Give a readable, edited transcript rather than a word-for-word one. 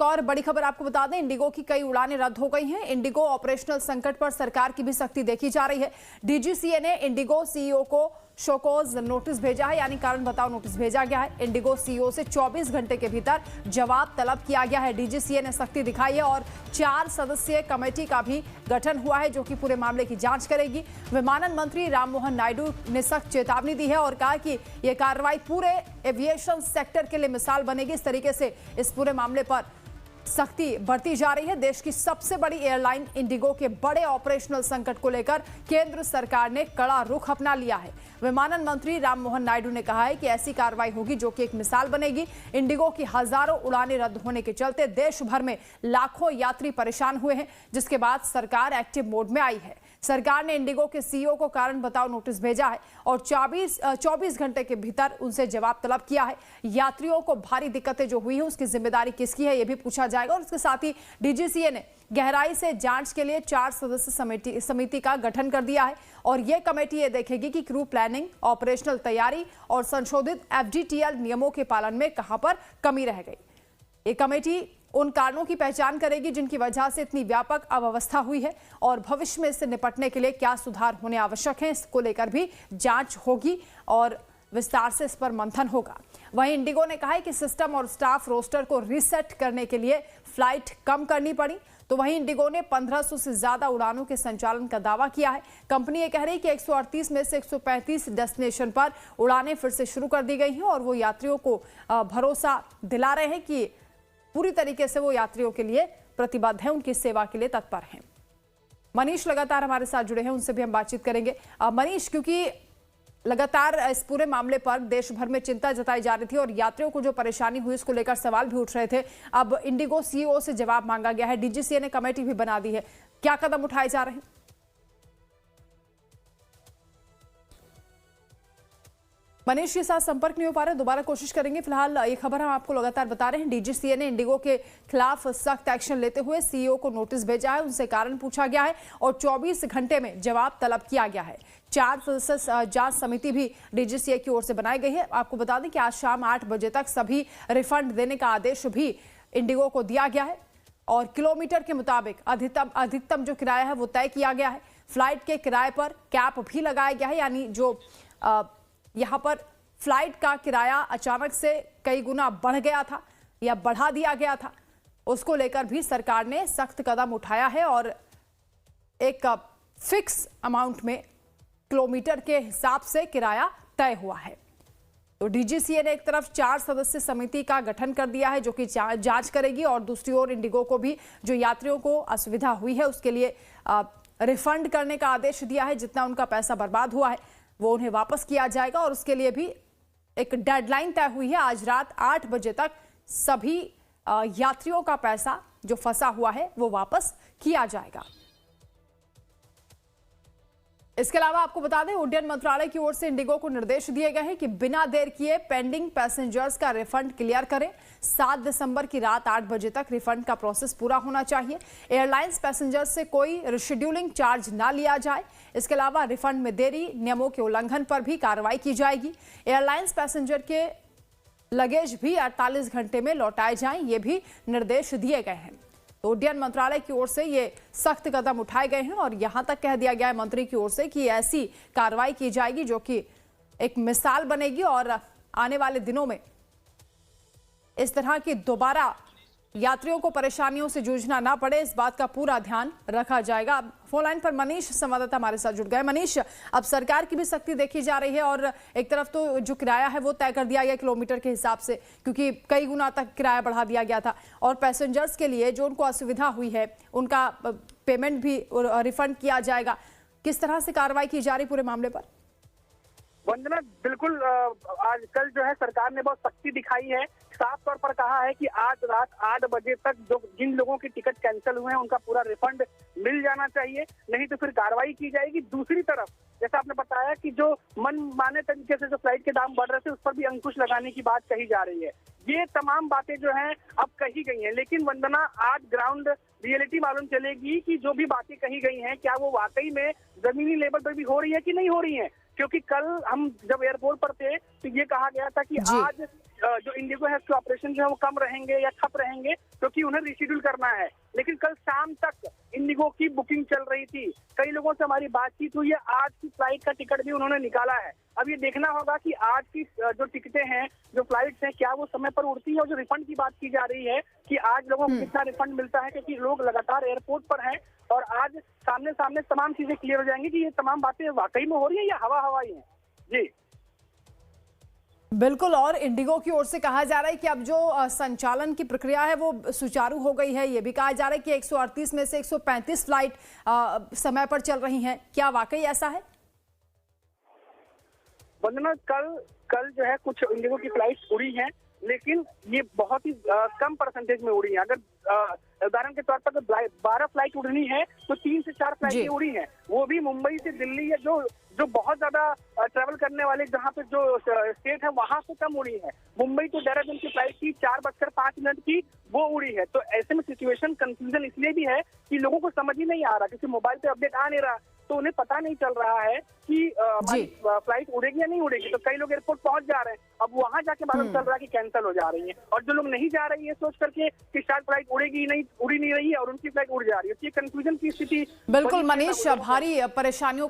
एक और बड़ी खबर आपको बता दें, इंडिगो की कई उड़ानें रद्द हो गई हैं। इंडिगो ऑपरेशनल संकट पर सरकार की भी सख्ती देखी जा रही है। डीजीसीए ने इंडिगो सीईओ को शोकॉज नोटिस भेजा है, यानी कारण बताओ नोटिस भेजा गया है। इंडिगो सीईओ से 24 घंटे के भीतर जवाब तलब किया गया है। डीजीसीए ने सख्ती दिखाई है और 4 सदस्यीय कमेटी का भी गठन हुआ है जो कि पूरे मामले की जांच करेगी। विमानन मंत्री राममोहन नायडू ने सख्त चेतावनी दी है और कहा कि यह कार्रवाई पूरे एविएशन सेक्टर के लिए मिसाल बनेगी। इस तरीके से इस पूरे मामले पर सख्ती बढ़ती जा रही है। देश की सबसे बड़ी एयरलाइन इंडिगो के बड़े ऑपरेशनल संकट को लेकर केंद्र सरकार ने कड़ा रुख अपना लिया है। विमानन मंत्री राममोहन नायडू ने कहा है कि ऐसी कार्रवाई होगी जो कि एक मिसाल बनेगी। इंडिगो की हजारों उड़ानें रद्द होने के चलते देश भर में लाखों यात्री परेशान हुए हैं, जिसके बाद सरकार एक्टिव मोड में आई है। सरकार ने इंडिगो के सीईओ को कारण बताओ नोटिस भेजा है और 24 घंटे के भीतर उनसे जवाब तलब किया है। यात्रियों को भारी दिक्कतें जो हुई है उसकी जिम्मेदारी किसकी है, यह भी पूछा जाएगा। और इसके साथ ही डीजीसीए ने गहराई से जांच के लिए 4 सदस्य समिति का गठन कर दिया है और यह कमेटी यह देखेगी कि क्रू प्लानिंग, ऑपरेशनल तैयारी और संशोधित एफडीटीएल नियमों के पालन में कहां पर कमी रह गई। ये कमेटी उन कारणों की पहचान करेगी जिनकी वजह से इतनी व्यापक अव्यवस्था हुई है और भविष्य में इससे निपटने के लिए क्या सुधार होने आवश्यक है, इसको लेकर भी जांच होगी और विस्तार से इस पर मंथन होगा। वहीं इंडिगो ने कहा है कि सिस्टम और स्टाफ रोस्टर को रीसेट करने के लिए फ्लाइट कम करनी पड़ी। तो वहीं इंडिगो ने 1500 से ज्यादा उड़ानों के संचालन का दावा किया है। कंपनी ये कह रही है कि 138 में से 135 डेस्टिनेशन पर उड़ानें फिर से शुरू कर दी गई हैं और वो यात्रियों को भरोसा दिला रहे हैं कि पूरी तरीके से वो यात्रियों के लिए प्रतिबद्ध है, उनकी सेवा के लिए तत्पर हैं। मनीष लगातार हमारे साथ जुड़े हैं, उनसे भी हम बातचीत करेंगे। मनीष, क्योंकि लगातार इस पूरे मामले पर देश भर में चिंता जताई जा रही थी और यात्रियों को जो परेशानी हुई उसको लेकर सवाल भी उठ रहे थे। अब इंडिगो सीईओ से जवाब मांगा गया है, डीजीसीए ने कमेटी भी बना दी है, क्या कदम उठाए जा रहे हैं? मनीष के साथ संपर्क नहीं हो पा रहे, दोबारा कोशिश करेंगे। फिलहाल ये खबर हम आपको लगातार बता रहे हैं, डीजीसीए ने इंडिगो के खिलाफ सख्त एक्शन लेते हुए सीईओ को नोटिस भेजा है, उनसे कारण पूछा गया है और 24 घंटे में जवाब तलब किया गया है। 4 सदस्य जांच समिति भी डीजीसीए की ओर से बनाई गई है। आपको बता दें कि आज शाम 8 बजे तक सभी रिफंड देने का आदेश भी इंडिगो को दिया गया है और किलोमीटर के मुताबिक अधिकतम जो किराया है वो तय किया गया है। फ्लाइट के किराए पर कैप भी लगाया गया है, यानी जो यहाँ पर फ्लाइट का किराया अचानक से कई गुना बढ़ गया था या बढ़ा दिया गया था, उसको लेकर भी सरकार ने सख्त कदम उठाया है और एक फिक्स अमाउंट में किलोमीटर के हिसाब से किराया तय हुआ है। तो डीजीसीए ने एक तरफ 4 सदस्य समिति का गठन कर दिया है जो कि जांच करेगी और दूसरी ओर इंडिगो को भी जो यात्रियों को असुविधा हुई है उसके लिए रिफंड करने का आदेश दिया है। जितना उनका पैसा बर्बाद हुआ है वो उन्हें वापस किया जाएगा और उसके लिए भी एक डेडलाइन तय हुई है। आज रात 8 बजे तक सभी यात्रियों का पैसा जो फंसा हुआ है वो वापस किया जाएगा। इसके अलावा आपको बता दें, उड्डयन मंत्रालय की ओर से इंडिगो को निर्देश दिए गए हैं कि बिना देर किए पेंडिंग पैसेंजर्स का रिफंड क्लियर करें। 7 दिसंबर की रात 8 बजे तक रिफंड का प्रोसेस पूरा होना चाहिए। एयरलाइंस पैसेंजर्स से कोई रिशेड्यूलिंग चार्ज ना लिया जाए। इसके अलावा रिफंड में देरी, नियमों के उल्लंघन पर भी कार्रवाई की जाएगी। एयरलाइंस पैसेंजर के लगेज भी 48 घंटे में लौटाए जाएं, ये भी निर्देश दिए गए हैं। तो उड्डयन मंत्रालय की ओर से ये सख्त कदम उठाए गए हैं और यहां तक कह दिया गया है मंत्री की ओर से कि ऐसी कार्रवाई की जाएगी जो कि एक मिसाल बनेगी और आने वाले दिनों में इस तरह की दोबारा यात्रियों को परेशानियों से जूझना ना पड़े, इस बात का पूरा ध्यान रखा जाएगा। फोन लाइन पर मनीष संवाददाता हमारे साथ जुड़ गए। मनीष, अब सरकार की भी सख्ती देखी जा रही है और एक तरफ तो जो किराया है वो तय कर दिया गया किलोमीटर के हिसाब से, क्योंकि कई गुना तक किराया बढ़ा दिया गया था और पैसेंजर्स के लिए जो उनको असुविधा हुई है उनका पेमेंट भी रिफंड किया जाएगा। किस तरह से कार्रवाई की जा रही पूरे मामले पर? वंदना, बिल्कुल आज कल जो है सरकार ने बहुत सख्ती दिखाई है। साफ तौर पर कहा है कि आज रात 8 बजे तक जिन लोगों की टिकट कैंसिल हुए हैं उनका पूरा रिफंड मिल जाना चाहिए, नहीं तो फिर कार्रवाई की जाएगी। दूसरी तरफ जैसा आपने बताया कि जो मनमाने तरीके से जो फ्लाइट के दाम बढ़ रहे थे उस पर भी अंकुश लगाने की बात कही जा रही है। ये तमाम बातें जो हैं अब कही गई हैं, लेकिन वंदना आज ग्राउंड रियलिटी मालूम चलेगी कि जो भी बातें कही गई हैं क्या वो वाकई में जमीनी लेवल पर भी हो रही है कि नहीं हो रही है। क्योंकि कल हम जब एयरपोर्ट पर थे तो ये कहा गया था कि आज जो इंडिगो है उसके ऑपरेशन जो है वो कम रहेंगे या ठप रहेंगे, क्योंकि उन्हें रिशेड्यूल करना है। लेकिन कल शाम तक इंडिगो की बुकिंग चल रही थी, कई लोगों से हमारी बातचीत हुई है, आज की फ्लाइट का टिकट भी उन्होंने निकाला है। अब ये देखना होगा कि आज की जो टिकटें हैं, जो फ्लाइट्स हैं, क्या वो समय पर उड़ती है। और जो रिफंड की बात की जा रही है कि आज लोगों को कितना रिफंड मिलता है, क्योंकि लोग लगातार एयरपोर्ट पर हैं और आज सामने सामने तमाम चीजें क्लियर हो जाएंगी कि ये तमाम बातें वाकई में हो रही है या हवा हवाई है। जी बिल्कुल। और इंडिगो की ओर से कहा जा रहा है कि अब जो संचालन की प्रक्रिया है वो सुचारू हो गई है। ये भी कहा जा रहा है कि 138 में से 135 फ्लाइट समय पर चल रही हैं। क्या वाकई ऐसा है? वंदना, कल जो है कुछ इंडिगो की फ्लाइट्स उड़ी हैं, लेकिन ये बहुत ही कम परसेंटेज में उड़ी हैं। अगर उदाहरण के तौर पर 12 फ्लाइट उड़नी है तो 3 से 4 फ्लाइटें उड़ी हैं, वो भी मुंबई से दिल्ली या जो बहुत ज्यादा ट्रेवल करने वाले जहाँ पे जो स्टेट है वहां से कम उड़ी है। मुंबई तो देहरादून की फ्लाइट की 4:05 की वो उड़ी है। तो ऐसे में सिचुएशन कंफ्यूजन इसलिए भी है कि लोगों को समझ ही नहीं आ रहा, क्योंकि मोबाइल पे अपडेट आ नहीं रहा, तो उन्हें पता नहीं चल रहा है कि फ्लाइट उड़ेगी या नहीं उड़ेगी। तो कई लोग एयरपोर्ट पहुंच जा रहे हैं, अब वहां जाके मालूम चल रहा है कि कैंसिल हो जा रही है, और जो लोग नहीं जा रहे हैं ये सोच करके कि शायद फ्लाइट उड़ेगी नहीं, उड़ी नहीं रही है और उनकी फ्लाइट उड़ जा रही है। तो ये कंफ्यूजन की स्थिति। बिल्कुल मनीष, भारी परेशानियों